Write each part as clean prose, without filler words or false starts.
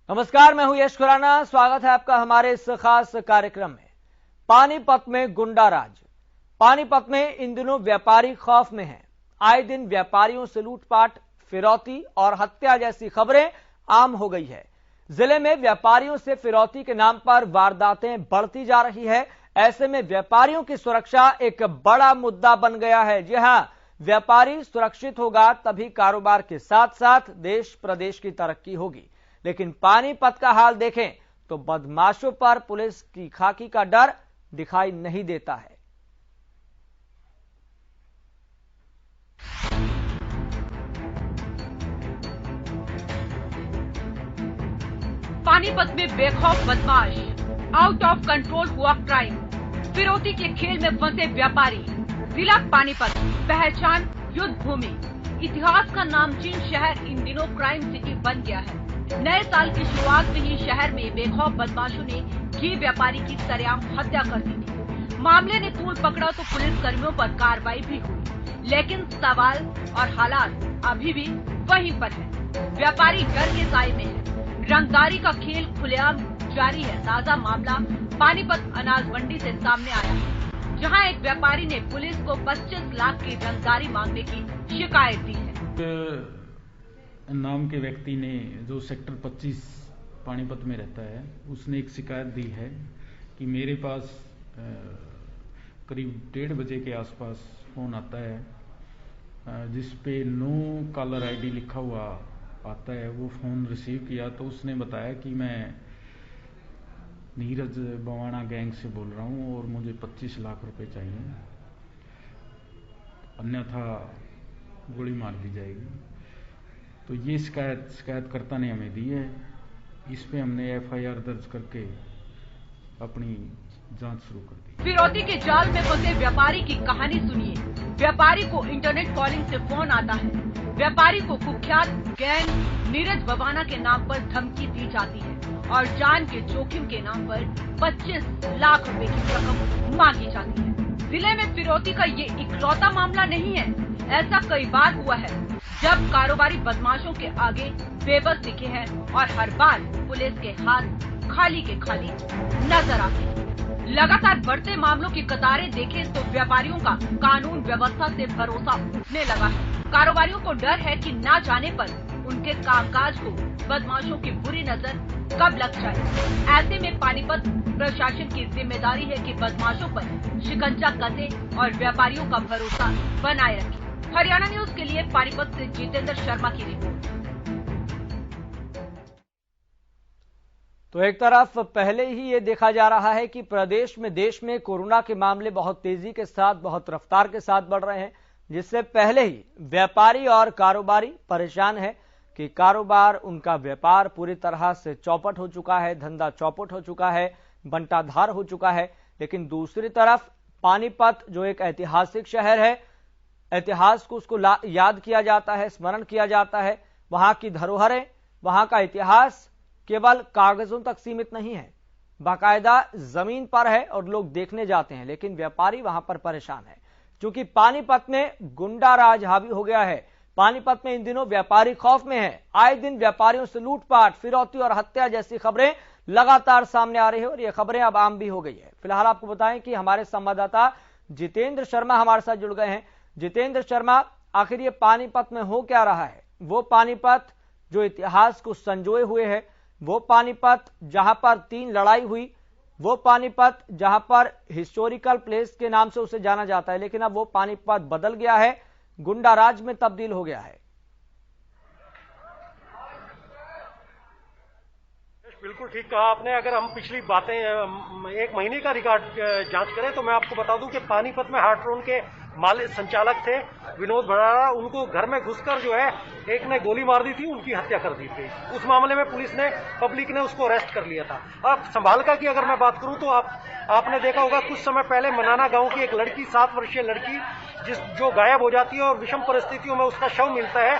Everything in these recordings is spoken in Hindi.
नमस्कार, मैं हूं यश खुराना। स्वागत है आपका हमारे इस खास कार्यक्रम में। पानीपत में गुंडा राज। पानीपत में इन दिनों व्यापारी खौफ में हैं। आए दिन व्यापारियों से लूटपाट, फिरौती और हत्या जैसी खबरें आम हो गई है। जिले में व्यापारियों से फिरौती के नाम पर वारदातें बढ़ती जा रही है। ऐसे में व्यापारियों की सुरक्षा एक बड़ा मुद्दा बन गया है। जी हां, व्यापारी सुरक्षित होगा तभी कारोबार के साथ साथ देश प्रदेश की तरक्की होगी। लेकिन पानीपत का हाल देखें तो बदमाशों पर पुलिस की खाकी का डर दिखाई नहीं देता है। पानीपत में बेखौफ बदमाश, आउट ऑफ कंट्रोल हुआ क्राइम, फिरौती के खेल में फंसे व्यापारी। जिला पानीपत, पहचान युद्ध भूमि। इतिहास का नामचीन शहर इन दिनों क्राइम सिटी बन गया है। नए साल की शुरुआत में ही शहर में बेखौफ बदमाशों ने घी व्यापारी की सरेआम हत्या कर दी थी। मामले ने तूल पकड़ा तो पुलिस कर्मियों पर कार्रवाई भी हुई, लेकिन सवाल और हालात अभी भी वहीं पर है। व्यापारी डर के साए में है। रंगदारी का खेल खुलेआम जारी है। ताजा मामला पानीपत अनाज मंडी से सामने आया है, जहां एक व्यापारी ने पुलिस को 25 लाख की रंगदारी मांगने की शिकायत दी है। नाम के व्यक्ति ने, जो सेक्टर 25 पानीपत में रहता है, उसने एक शिकायत दी है कि मेरे पास करीब 1:30 बजे के आसपास फोन आता है जिस पे नो कॉलर आईडी लिखा हुआ आता है। वो फोन रिसीव किया तो उसने बताया कि मैं नीरज बवाना गैंग से बोल रहा हूँ और मुझे 25 लाख रुपए चाहिए, अन्यथा गोली मार दी जाएगी। तो ये शिकायतकर्ता ने हमें दी है। इस पे हमने एफआईआर दर्ज करके अपनी जांच शुरू कर दी। फिरौती के जाल में फंसे व्यापारी की कहानी सुनिए। व्यापारी को इंटरनेट कॉलिंग से फोन आता है। व्यापारी को कुख्यात गैंग नीरज बवाना के नाम पर धमकी दी जाती है और जान के जोखिम के नाम पर 25 लाख रुपए की रकम मांगी जाती है। जिले में फिरौती का ये इकलौता मामला नहीं है। ऐसा कई बार हुआ है जब कारोबारी बदमाशों के आगे बेबस दिखे हैं और हर बार पुलिस के हाथ खाली के खाली नजर आते हैं। लगातार बढ़ते मामलों की कतारें देखें तो व्यापारियों का कानून व्यवस्था से भरोसा उठने लगा है। कारोबारियों को डर है कि ना जाने पर उनके कामकाज को बदमाशों की बुरी नजर कब लग जाए। ऐसे में पानीपत प्रशासन की जिम्मेदारी है कि बदमाशों पर शिकंजा कसे और व्यापारियों का भरोसा बनाए रखे। हरियाणा न्यूज के लिए पानीपत से जितेंद्र शर्मा की रिपोर्ट। तो एक तरफ पहले ही ये देखा जा रहा है कि देश में कोरोना के मामले बहुत तेजी के साथ, बहुत रफ्तार के साथ बढ़ रहे हैं, जिससे पहले ही व्यापारी और कारोबारी परेशान है कि कारोबार, उनका व्यापार पूरी तरह से चौपट हो चुका है, धंधा चौपट हो चुका है, बंटाधार हो चुका है। लेकिन दूसरी तरफ पानीपत जो एक ऐतिहासिक शहर है, इतिहास को उसको याद किया जाता है, स्मरण किया जाता है। वहां की धरोहरें, वहां का इतिहास केवल कागजों तक सीमित नहीं है, बाकायदा जमीन पर है और लोग देखने जाते हैं। लेकिन व्यापारी वहां पर परेशान है क्योंकि पानीपत में गुंडा राज हावी हो गया है। पानीपत में इन दिनों व्यापारी खौफ में है। आए दिन व्यापारियों से लूटपाट, फिरौती और हत्या जैसी खबरें लगातार सामने आ रही है और ये खबरें अब आम भी हो गई है। फिलहाल आपको बताएं कि हमारे संवाददाता जितेंद्र शर्मा हमारे साथ जुड़ गए हैं। जितेंद्र शर्मा, आखिर ये पानीपत में हो क्या रहा है? वो पानीपत जो इतिहास को संजोए हुए है, वो पानीपत जहां पर 3 लड़ाई हुई, वो पानीपत जहां पर हिस्टोरिकल प्लेस के नाम से उसे जाना जाता है, लेकिन अब वो पानीपत बदल गया है, गुंडा राज में तब्दील हो गया है। बिल्कुल ठीक कहा आपने। अगर हम पिछली बातें 1 महीने का रिकॉर्ड जांच करें तो मैं आपको बता दूं कि पानीपत में हार्ट्रोन के मालिक संचालक थे विनोद भराड़ा, उनको घर में घुसकर जो है एक ने गोली मार दी थी, उनकी हत्या कर दी थी। उस मामले में पुलिस ने, पब्लिक ने उसको अरेस्ट कर लिया था। अब संभालका की अगर मैं बात करूं तो आपने देखा होगा कुछ समय पहले मनाना गांव की एक लड़की, 7 वर्षीय लड़की जो गायब हो जाती है और विषम परिस्थितियों में उसका शव मिलता है,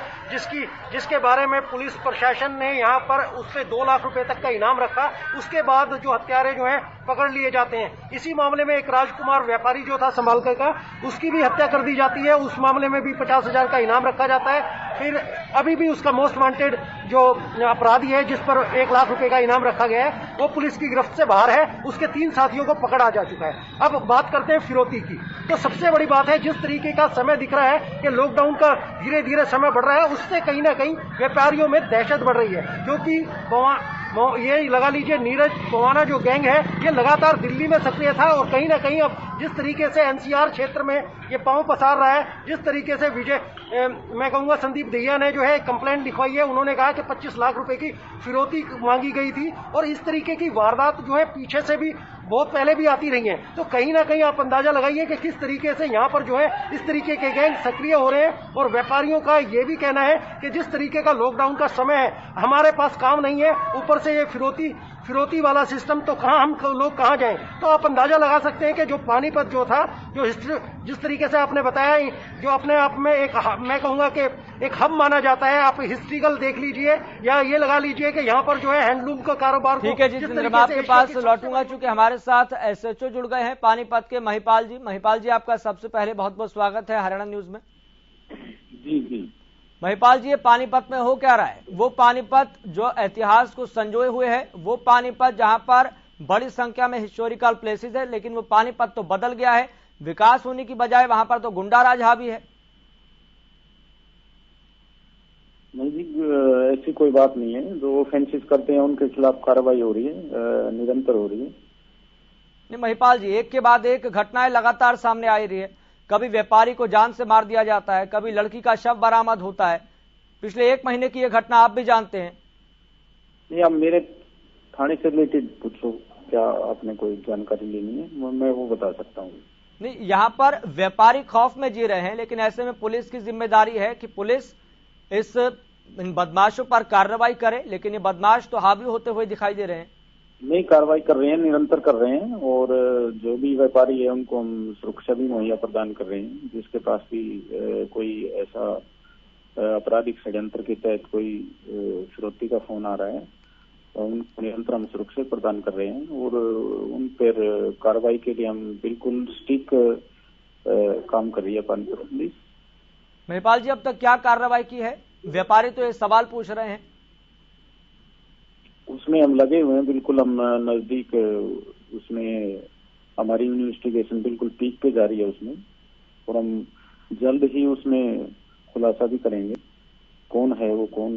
जिसके बारे में पुलिस प्रशासन ने यहाँ पर उससे 2 लाख रुपए तक का इनाम रखा। उसके बाद जो हत्यारे जो हैं पकड़ लिए जाते हैं। इसी मामले में एक राजकुमार व्यापारी जो था संभालकर का, उसकी भी हत्या कर दी जाती है। उस मामले में भी 50,000 का इनाम रखा जाता है फिर अभी भी उसका मोस्ट वांटेड जो अपराधी है जिस पर 1 लाख रुपए का इनाम रखा गया है वो पुलिस की गिरफ्त से बाहर है। उसके 3 साथियों को पकड़ा जा चुका है। अब बात करते हैं फिरौती की। तो सबसे बड़ी बात है, जिस तरीके का समय दिख रहा है कि लॉकडाउन का धीरे धीरे समय बढ़ रहा है, उससे कहीं ना कहीं व्यापारियों में दहशत बढ़ रही है। क्योंकि ये लगा लीजिए नीरज पवाना जो गैंग है ये लगातार दिल्ली में सक्रिय था और कहीं ना कहीं अब जिस तरीके से एनसीआर क्षेत्र में ये पांव पसार रहा है, जिस तरीके से मैं कहूंगा संदीप दहिया ने जो है कंप्लेंट लिखवाई है, उन्होंने कहा कि 25 लाख रुपए की फिरौती मांगी गई थी और इस तरीके की वारदात जो है पीछे से भी बहुत पहले भी आती रही हैं। तो कहीं ना कहीं आप अंदाजा लगाइए कि किस तरीके से यहाँ पर जो है इस तरीके के गैंग सक्रिय हो रहे हैं। और व्यापारियों का ये भी कहना है कि जिस तरीके का लॉकडाउन का समय है, हमारे पास काम नहीं है, ऊपर से ये फिरौती वाला सिस्टम, तो हम लोग कहाँ जाएं। तो आप अंदाजा लगा सकते हैं कि जो पानीपत जो था, जो हिस्ट्री जिस तरीके से आपने बताया, जो अपने आप में एक मैं कहूंगा कि एक हब माना जाता है, आप हिस्ट्रिकल देख लीजिए या ये लगा लीजिए कि यहाँ पर जो है हैंडलूम का कारोबार। ठीक है जी, चंद्रमा आपके पास लौटूंगा, चूंकि हमारे साथ एसएचओ जुड़ गए हैं पानीपत के महिपाल जी। महिपाल जी, आपका सबसे पहले बहुत बहुत स्वागत है हरियाणा न्यूज में। जी महिपाल जी, ये पानीपत में हो क्या रहा है? वो पानीपत जो इतिहास को संजोए हुए है, वो पानीपत जहां पर बड़ी संख्या में हिस्टोरिकल प्लेसेस है, लेकिन वो पानीपत तो बदल गया है। विकास होने की बजाय वहां पर तो गुंडा राज हावी है। नहीं जी, ऐसी कोई बात नहीं है। जो ऑफेंसेस करते हैं उनके खिलाफ कार्रवाई हो रही है, निरंतर हो रही है। नहीं महिपाल जी, एक के बाद एक घटनाएं लगातार सामने आ रही है। कभी व्यापारी को जान से मार दिया जाता है, कभी लड़की का शव बरामद होता है। पिछले 1 महीने की यह घटना आप भी जानते हैं। नहीं, आप मेरे थाने से रिलेटेड पूछो, क्या आपने कोई जानकारी लेनी है, मैं वो बता सकता हूँ। नहीं, यहाँ पर व्यापारी खौफ में जी रहे हैं, लेकिन ऐसे में पुलिस की जिम्मेदारी है कि पुलिस इन बदमाशों पर कार्रवाई करे, लेकिन ये बदमाश तो हावी होते हुए दिखाई दे रहे हैं। नहीं, कार्रवाई कर रहे हैं, निरंतर कर रहे हैं, और जो भी व्यापारी है उनको हम सुरक्षा भी मुहैया प्रदान कर रहे हैं। जिसके पास भी कोई ऐसा आपराधिक षड्यंत्र के तहत कोई फिरौती का फोन आ रहा है, उनको निरंतर हम सुरक्षा प्रदान कर रहे हैं और उन पर कार्रवाई के लिए हम बिल्कुल स्टिक काम कर रही है पानीपत पुलिस। महिपाल जी, अब तक क्या कार्रवाई की है? व्यापारी तो ये सवाल पूछ रहे हैं। उसमें हम लगे हुए हैं, बिल्कुल हम नजदीक, उसमें हमारी इन्वेस्टिगेशन बिल्कुल पीक पे जा रही है उसमें, और हम जल्द ही उसमें खुलासा भी करेंगे कौन है वो, कौन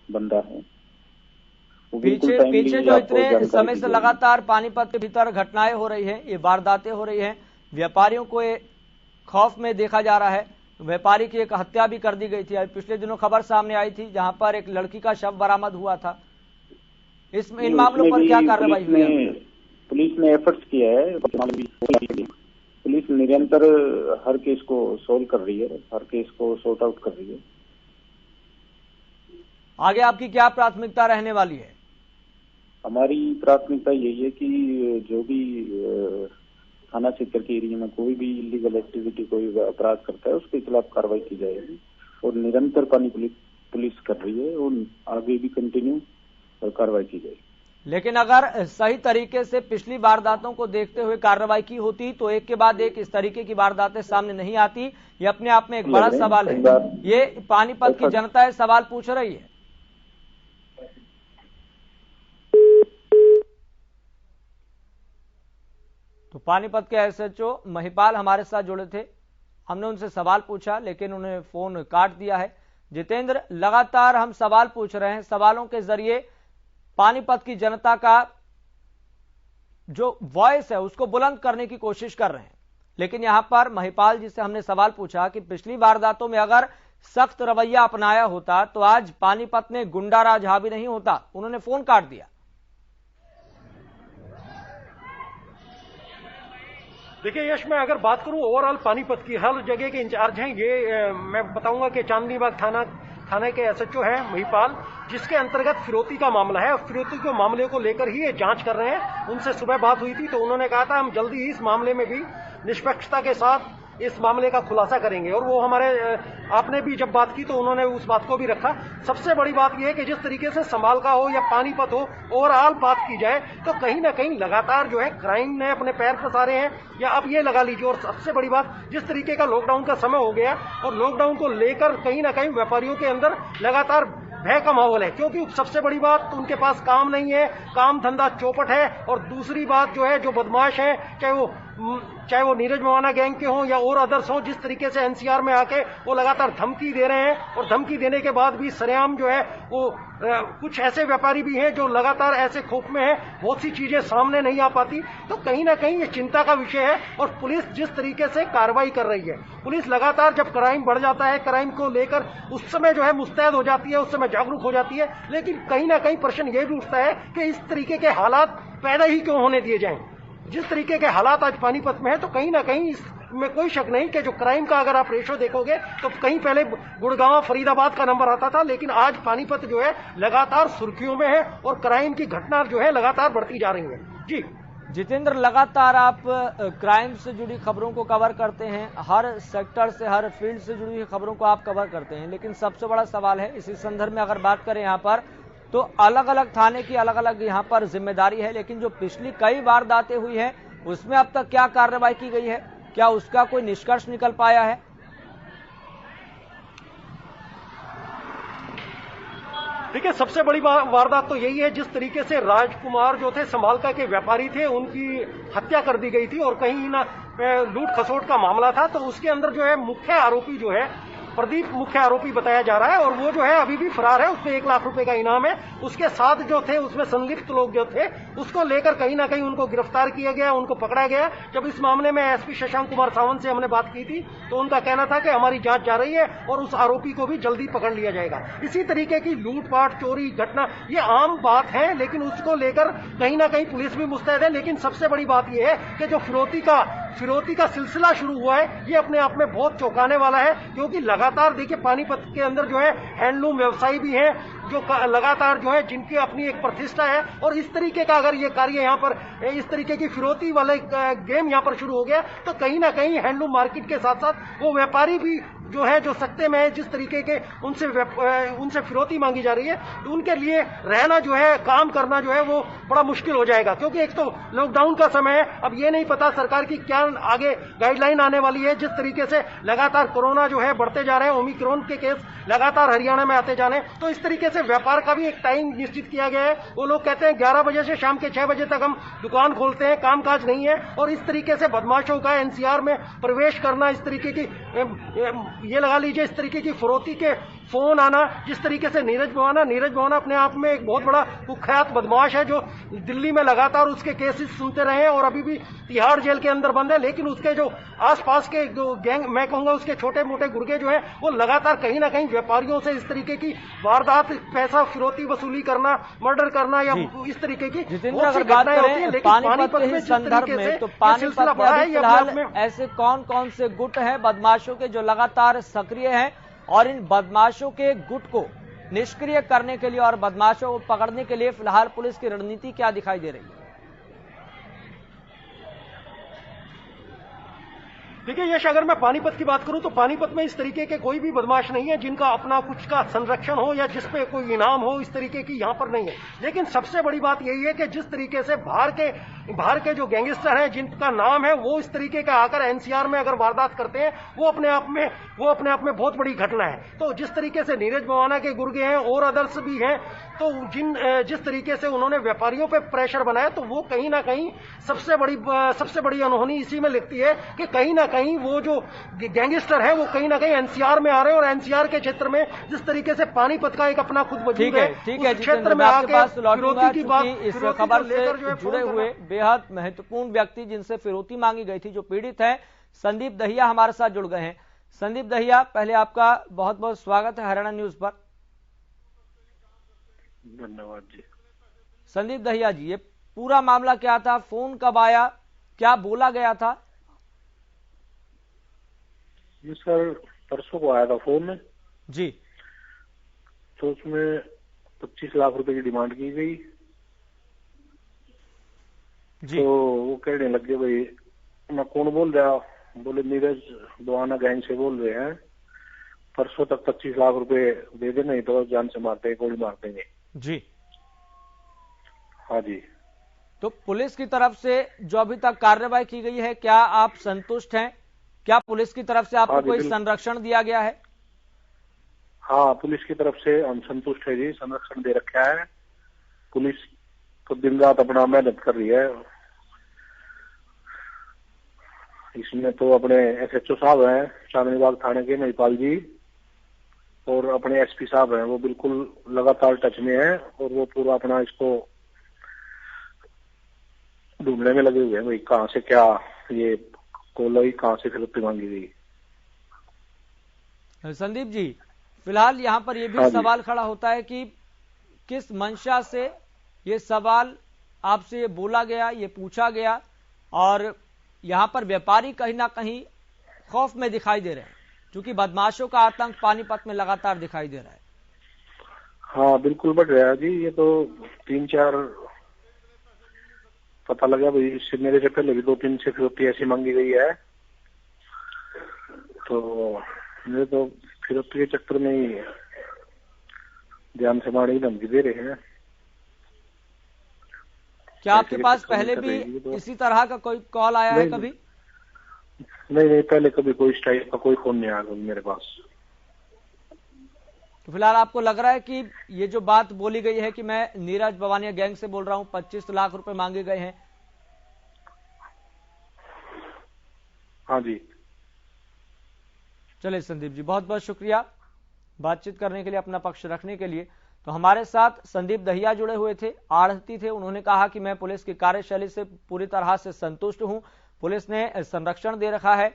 बंदा है। पीछे जो इतने समय से लगातार पानीपत के भीतर घटनाएं हो रही है, ये वारदातें हो रही है, व्यापारियों को खौफ में देखा जा रहा है। व्यापारी की एक हत्या भी कर दी गई थी, पिछले दिनों खबर सामने आई थी जहां पर एक लड़की का शव बरामद हुआ था। इन मामलों पर क्या कार्रवाई हुई है? पुलिस ने एफर्ट्स किया है, पुलिस निरंतर हर केस को सोल्व कर रही है, हर केस को सॉर्ट आउट कर रही है। आगे आपकी क्या प्राथमिकता रहने वाली है? हमारी प्राथमिकता यही है कि जो भी थाना क्षेत्र के एरिया में कोई भी इलीगल एक्टिविटी, कोई अपराध करता है, उसके खिलाफ कार्रवाई की जाएगी और निरंतर पुलिस कर रही है और आगे भी कंटिन्यू कार्रवाई की जाएगी। लेकिन अगर सही तरीके से पिछली वारदातों को देखते हुए कार्रवाई की होती तो एक के बाद एक इस तरीके की वारदातें सामने नहीं आती। ये अपने आप में एक बड़ा सवाल है। ये पानीपत की जनता है सवाल पूछ रही है। तो पानीपत के एसएचओ महिपाल हमारे साथ जुड़े थे, हमने उनसे सवाल पूछा लेकिन उन्हें फोन काट दिया है। जितेंद्र, लगातार हम सवाल पूछ रहे हैं, सवालों के जरिए पानीपत की जनता का जो वॉइस है उसको बुलंद करने की कोशिश कर रहे हैं। लेकिन यहां पर महिपाल जी से हमने सवाल पूछा कि पिछली वारदातों में अगर सख्त रवैया अपनाया होता तो आज पानीपत में गुंडा राज हावी नहीं होता। उन्होंने फोन काट दिया। देखिए यश, मैं अगर बात करूं ओवरऑल पानीपत की, हर जगह के इंचार्ज हैं ये। मैं बताऊंगा कि चांदनी बाग थाने के एसएचओ हैं महिपाल, जिसके अंतर्गत फिरौती का मामला है और फिरौती के मामले को लेकर ही ये जांच कर रहे हैं। उनसे सुबह बात हुई थी तो उन्होंने कहा था हम जल्दी ही इस मामले में भी निष्पक्षता के साथ इस मामले का खुलासा करेंगे। और वो हमारे आपने भी जब बात की तो उन्होंने उस बात को भी रखा। सबसे बड़ी बात यह है कि जिस तरीके से समालका हो या पानीपत हो, ओवरऑल बात की जाए तो कहीं ना कहीं लगातार जो है क्राइम ने अपने पैर पसारे हैं, या अब ये लगा लीजिए। और सबसे बड़ी बात, जिस तरीके का लॉकडाउन का समय हो गया और लॉकडाउन को लेकर कहीं ना कहीं व्यापारियों के अंदर लगातार भय का माहौल है, क्योंकि सबसे बड़ी बात उनके पास काम नहीं है, काम धंधा चौपट है। और दूसरी बात जो है, जो बदमाश है, चाहे वो नीरज मवाना गैंग के हों या और अदर्स हों, जिस तरीके से एनसीआर में आके वो लगातार धमकी दे रहे हैं, और धमकी देने के बाद भी सरेआम जो है वो कुछ ऐसे व्यापारी भी हैं जो लगातार ऐसे खौफ में हैं, बहुत सी चीजें सामने नहीं आ पाती। तो कहीं ना कहीं ये चिंता का विषय है। और पुलिस जिस तरीके से कार्रवाई कर रही है, पुलिस लगातार जब क्राइम बढ़ जाता है, क्राइम को लेकर उस समय जो है मुस्तैद हो जाती है, उस समय जागरूक हो जाती है। लेकिन कहीं ना कहीं प्रश्न ये भी उठता है कि इस तरीके के हालात पैदा ही क्यों होने दिए जाएं। जिस तरीके के हालात आज पानीपत में है, तो कहीं ना कहीं इसमें कोई शक नहीं कि जो क्राइम का अगर आप रेशो देखोगे तो कहीं पहले गुड़गांव फरीदाबाद का नंबर आता था, लेकिन आज पानीपत जो है लगातार सुर्खियों में है और क्राइम की घटना जो है लगातार बढ़ती जा रही है। जी जितेंद्र, लगातार आप क्राइम से जुड़ी खबरों को कवर करते हैं, हर सेक्टर से, हर फील्ड से जुड़ी हुई खबरों को आप कवर करते हैं, लेकिन सबसे बड़ा सवाल है इसी संदर्भ में अगर बात करें यहाँ पर, तो अलग अलग थाने की अलग अलग यहाँ पर जिम्मेदारी है, लेकिन जो पिछली कई वारदातें हुई है उसमें अब तक क्या कार्रवाई की गई है, क्या उसका कोई निष्कर्ष निकल पाया है? देखिए, सबसे बड़ी वारदात तो यही है, जिस तरीके से राजकुमार जो थे समालका के व्यापारी थे, उनकी हत्या कर दी गई थी और कहीं ना लूट खसोट का मामला था। तो उसके अंदर जो है मुख्य आरोपी जो है प्रदीप मुख्य आरोपी बताया जा रहा है, और वो जो है अभी भी फरार है। उसमें 1 लाख रुपए का इनाम है। उसके साथ जो थे, उसमें संलिप्त लोग जो थे, उसको लेकर कहीं ना कहीं उनको गिरफ्तार किया गया, उनको पकड़ा गया। जब इस मामले में एसपी शशांक कुमार सावंत से हमने बात की थी तो उनका कहना था कि हमारी जांच जा रही है और उस आरोपी को भी जल्दी पकड़ लिया जाएगा। इसी तरीके की लूटपाट, चोरी घटना ये आम बात है, लेकिन उसको लेकर कहीं ना कहीं पुलिस भी मुस्तैद है। लेकिन सबसे बड़ी बात यह है कि जो फिरौती का सिलसिला शुरू हुआ है, ये अपने आप में बहुत चौंकाने वाला है। क्योंकि लगातार देखिए, पानीपत के अंदर जो है हैंडलूम व्यवसायी भी हैं जो लगातार जो है जिनकी अपनी एक प्रतिष्ठा है, और इस तरीके का अगर ये कार्य यहाँ पर, इस तरीके की फिरौती वाले गेम यहाँ पर शुरू हो गया, तो कहीं ना कहीं हैंडलूम मार्केट के साथ साथ वो व्यापारी भी जो है, जो सत्ते में है, जिस तरीके के उनसे फिरौती मांगी जा रही है, तो उनके लिए रहना जो है, काम करना जो है वो बड़ा मुश्किल हो जाएगा। क्योंकि एक तो लॉकडाउन का समय है, अब ये नहीं पता सरकार की क्या आगे गाइडलाइन आने वाली है। जिस तरीके से लगातार कोरोना जो है बढ़ते जा रहे हैं, ओमिक्रॉन के केस लगातार हरियाणा में आते जा रहे हैं, तो इस तरीके से व्यापार का भी एक टाइम निश्चित किया गया है। वो लोग कहते हैं 11 बजे से शाम के 6 बजे तक हम दुकान खोलते हैं, कामकाज नहीं है। और इस तरीके से बदमाशों का एनसीआर में प्रवेश करना, इस तरीके की ये लगा लीजिए, इस तरीके की फिरौती के फोन आना, जिस तरीके से नीरज मवाना अपने आप में एक बहुत बड़ा कुख्यात बदमाश है, जो दिल्ली में लगातार उसके केसेस सुनते रहे हैं और अभी भी तिहाड़ जेल के अंदर बंद है। लेकिन उसके जो आसपास के जो गैंग, मैं कहूंगा उसके छोटे मोटे गुर्गे जो हैं, वो लगातार कहीं ना कहीं व्यापारियों से इस तरीके की वारदात, पैसा फिरौती वसूली करना, मर्डर करना या इस तरीके की जितेंद्र, अगर बात करें पानीपत के संदर्भ में, तो पानीपत में फिलहाल ऐसे कौन कौन से गुट हैं बदमाशों के जो लगातार सक्रिय हैं, और इन बदमाशों के गुट को निष्क्रिय करने के लिए और बदमाशों को पकड़ने के लिए फिलहाल पुलिस की रणनीति क्या दिखाई दे रही है? देखिए यश, अगर मैं पानीपत की बात करूं तो पानीपत में इस तरीके के कोई भी बदमाश नहीं है जिनका अपना कुछ का संरक्षण हो या जिस पे कोई इनाम हो, इस तरीके की यहां पर नहीं है। लेकिन सबसे बड़ी बात यही है कि जिस तरीके से बाहर के जो गैंगस्टर हैं, जिनका नाम है, वो इस तरीके का आकर एनसीआर में अगर वारदात करते हैं, वो अपने आप में बहुत बड़ी घटना है। तो जिस तरीके से नीरज मवाना के गुर्गे हैं और अदर्स भी हैं, तो जिस तरीके से उन्होंने व्यापारियों पे प्रेशर बनाया, तो वो कहीं ना कहीं सबसे बड़ी अनहोनी इसी में लिखती है कि कहीं ना कहीं वो जो गैंगस्टर है वो कहीं ना कहीं एनसीआर में आ रहे हैं, और एनसीआर के क्षेत्र में जिस तरीके से पानीपत का एक अपना खुद वजूद है, ठीक है क्षेत्र में आके फिरौती की बात, इस खबर से जुड़े हुए बेहद महत्वपूर्ण व्यक्ति जिनसे फिरौती मांगी गई थी, जो पीड़ित है, संदीप दहिया हमारे साथ जुड़ गए हैं। संदीप दहिया, पहले आपका बहुत बहुत स्वागत है हरियाणा न्यूज पर। धन्यवाद जी। संदीप दहिया जी, ये पूरा मामला क्या था, फोन कब आया, क्या बोला गया था? ये सर परसों को आया था फोन जी, तो उसमें 25 लाख रुपए की डिमांड की गई जी। तो वो कहने लगे भाई मैं कौन बोल रहा, बोले नीरज भवाना गैंग से बोल रहे हैं, परसों तक 25 लाख रुपए दे दे, नहीं तो जान से मारते हैं, गोली मार देंगे। जी हाँ जी। तो पुलिस की तरफ से जो अभी तक कार्रवाई की गई है, क्या आप संतुष्ट हैं? क्या पुलिस की तरफ से आपको हाँ कोई संरक्षण दिया गया है? हाँ, पुलिस की तरफ से हम संतुष्ट है जी, संरक्षण दे रखा है। पुलिस तो दिन रात अपना मेहनत कर रही है। इसमें तो अपने SHO साहब हैं चांदनीबाग थाने के महिपाल जी, और अपने SP साहब हैं, वो बिल्कुल लगातार टच में है, और वो पूरा अपना इसको ढूंढने में लगे हुए हैं, भाई कहाँ से क्या ये कोलाई कहाँ से फिरौती मांगी गई। संदीप जी, फिलहाल यहाँ पर ये भी सवाल खड़ा होता है कि किस मंशा से ये सवाल आपसे बोला गया, ये पूछा गया, और यहाँ पर व्यापारी कहीं ना कहीं खौफ में दिखाई दे रहे हैं, क्योंकि बदमाशों का आतंक पानीपत में लगातार दिखाई दे रहा है। हाँ बिल्कुल बढ़ रहा है जी, ये तो 3-4 पता लगा भाई, इससे मेरे से पहले भी 2-3 से फिरौती ऐसी मांगी गई है, तो मेरे तो फिरौती के चक्कर में ही ध्यान से मारने की धमकी दे रहे हैं। क्या आपके पास पहले भी इसी तरह का कोई कॉल आया है कभी? नहीं, पहले कभी कोई इस टाइप का कोई फोन नहीं आया मेरे पास। तो फिलहाल आपको लग रहा है कि ये जो बात बोली गई है कि मैं नीरज भवानिया गैंग से बोल रहा हूं, 25 लाख रुपए मांगे गए हैं? हाँ जी। चलिए संदीप जी, बहुत बहुत शुक्रिया बातचीत करने के लिए, अपना पक्ष रखने के लिए। तो हमारे साथ संदीप दहिया जुड़े हुए थे, आढ़ती थे। उन्होंने कहा कि मैं पुलिस की कार्यशैली से पूरी तरह से संतुष्ट हूं, पुलिस ने संरक्षण दे रखा है,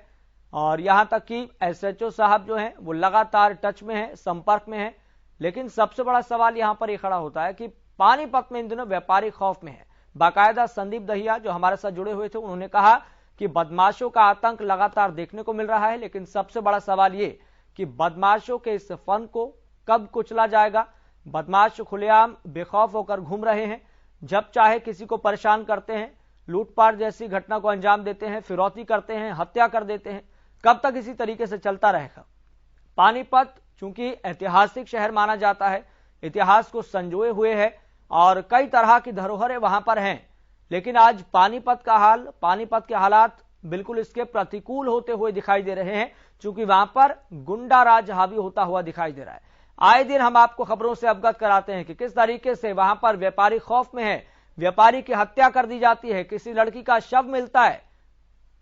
और यहां तक कि SHO साहब जो हैं वो लगातार टच में हैं, संपर्क में हैं। लेकिन सबसे बड़ा सवाल यहां पर यह खड़ा होता है कि पानीपत में इन दिनों व्यापारी खौफ में है। बाकायदा संदीप दहिया जो हमारे साथ जुड़े हुए थे, उन्होंने कहा कि बदमाशों का आतंक लगातार देखने को मिल रहा है, लेकिन सबसे बड़ा सवाल ये कि बदमाशों के इस फन को कब कुचला जाएगा। बदमाश खुलेआम बेखौफ होकर घूम रहे हैं, जब चाहे किसी को परेशान करते हैं, लूटपाट जैसी घटना को अंजाम देते हैं, फिरौती करते हैं, हत्या कर देते हैं। कब तक इसी तरीके से चलता रहेगा? पानीपत चूंकि ऐतिहासिक शहर माना जाता है, इतिहास को संजोए हुए है और कई तरह की धरोहरें वहां पर हैं, लेकिन आज पानीपत का हाल, पानीपत के हालात बिल्कुल इसके प्रतिकूल होते हुए दिखाई दे रहे हैं, क्योंकि वहां पर गुंडा राज हावी होता हुआ दिखाई दे रहा है। आए दिन हम आपको खबरों से अवगत कराते हैं कि किस तरीके से वहां पर व्यापारी खौफ में है, व्यापारी की हत्या कर दी जाती है, किसी लड़की का शव मिलता है।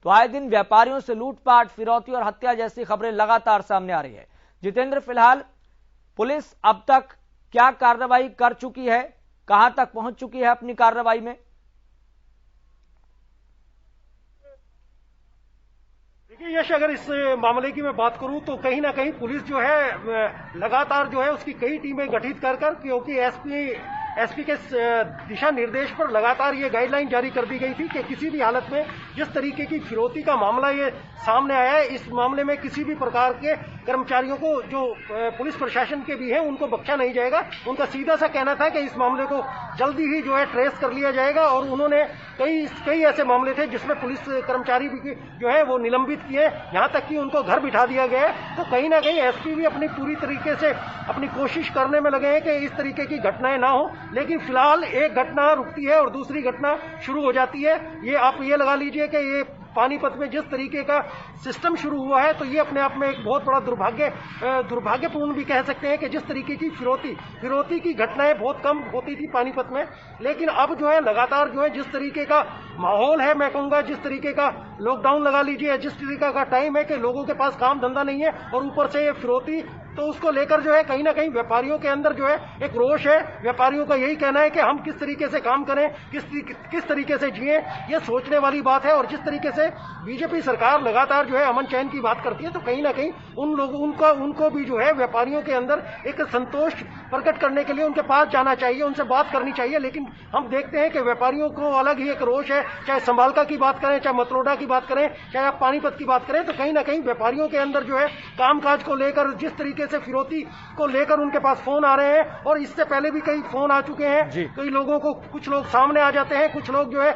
तो आए दिन व्यापारियों से लूटपाट, फिरौती और हत्या जैसी खबरें लगातार सामने आ रही है। जितेंद्र, फिलहाल पुलिस अब तक क्या कार्रवाई कर चुकी है, कहां तक पहुंच चुकी है अपनी कार्रवाई में? देखिए यश, अगर इस मामले की मैं बात करूं तो कहीं ना कहीं पुलिस जो है लगातार जो है उसकी कई टीमें गठित कर क्योंकि एसपी के दिशा निर्देश पर लगातार ये गाइडलाइन जारी कर दी गई थी कि किसी भी हालत में जिस तरीके की फिरौती का मामला ये सामने आया है, इस मामले में किसी भी प्रकार के कर्मचारियों को जो पुलिस प्रशासन के भी हैं उनको बख्शा नहीं जाएगा। उनका सीधा सा कहना था कि इस मामले को जल्दी ही जो है ट्रेस कर लिया जाएगा, और उन्होंने कई ऐसे मामले थे जिसमें पुलिस कर्मचारी भी जो है वो निलंबित किए, यहाँ तक कि उनको घर बिठा दिया गया है। तो कहीं ना कहीं एसपी भी अपनी पूरी तरीके से अपनी कोशिश करने में लगे हैं कि इस तरीके की घटनाएं ना हो, लेकिन फिलहाल एक घटना रुकती है और दूसरी घटना शुरू हो जाती है। ये आप ये लगा लीजिए कि ये पानीपत में जिस तरीके का सिस्टम शुरू हुआ है, तो ये अपने आप में एक बहुत बड़ा दुर्भाग्यपूर्ण भी कह सकते हैं कि जिस तरीके की फिरौती की घटनाएं बहुत कम होती थी पानीपत में, लेकिन अब जो है लगातार जो है जिस तरीके का माहौल है, मैं कहूंगा जिस तरीके का लॉकडाउन लगा लीजिए, जिस तरीके का टाइम है कि लोगों के पास काम धंधा नहीं है और ऊपर से ये फिरौती, तो उसको लेकर जो है कहीं ना कहीं व्यापारियों के अंदर जो है एक रोष है। व्यापारियों का यही कहना है कि हम किस तरीके से काम करें, किस तरीके से जिए, ये सोचने वाली बात है। और जिस तरीके से बीजेपी सरकार लगातार जो है अमन चैन की बात करती है, तो कहीं ना कहीं उन लोगों उनको भी जो है व्यापारियों के अंदर एक संतोष प्रकट करने के लिए उनके पास जाना चाहिए, उनसे बात करनी चाहिए। लेकिन हम देखते हैं कि व्यापारियों को अलग ही एक रोष है, चाहे संभालका की बात करें, चाहे मतलोडा की बात करें, चाहे आप पानीपत की बात करें, तो कहीं ना कहीं व्यापारियों के अंदर जो है कामकाज को लेकर जिस तरीके तरीके से फिरौती को लेकर उनके पास फोन आ रहे हैं, और इससे पहले भी कई फोन आ चुके हैं। कई लोगों को, कुछ लोग सामने आ जाते हैं, कुछ लोग जो है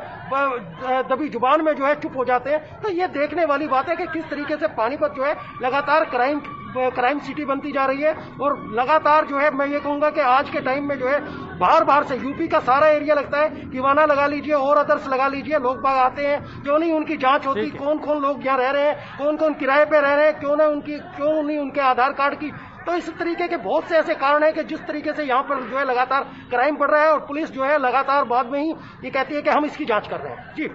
दबी जुबान में जो है चुप हो जाते हैं। तो ये देखने वाली बात है कि किस तरीके से पानीपत जो है लगातार क्राइम सिटी बनती जा रही है। और लगातार जो है मैं ये कहूंगा कि आज के टाइम में जो है बाहर से यूपी का सारा एरिया लगता है, किवाना लगा लीजिए और अदर्स लगा लीजिए, लोग बाग आते हैं, क्यों नहीं उनकी जांच होती, कौन कौन लोग यहाँ रह रहे हैं, कौन कौन किराए पे रह रहे हैं, क्यों नहीं उनके आधार कार्ड की। तो इस तरीके के बहुत से ऐसे कारण है कि जिस तरीके से यहाँ पर जो है लगातार क्राइम बढ़ रहा है, और पुलिस जो है लगातार बाद में ही ये कहती है कि हम इसकी जांच कर रहे हैं। जी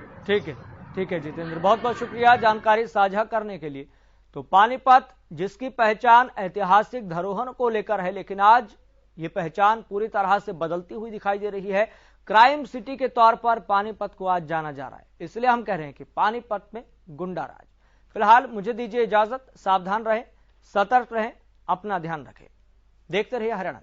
ठीक है जितेंद्र, बहुत बहुत शुक्रिया जानकारी साझा करने के लिए। तो पानीपत जिसकी पहचान ऐतिहासिक धरोहर को लेकर है, लेकिन आज ये पहचान पूरी तरह से बदलती हुई दिखाई दे रही है। क्राइम सिटी के तौर पर पानीपत को आज जाना जा रहा है, इसलिए हम कह रहे हैं कि पानीपत में गुंडा राज। फिलहाल मुझे दीजिए इजाजत, सावधान रहें, सतर्क रहें, अपना ध्यान रखें। देखते रहिए हरियाणा।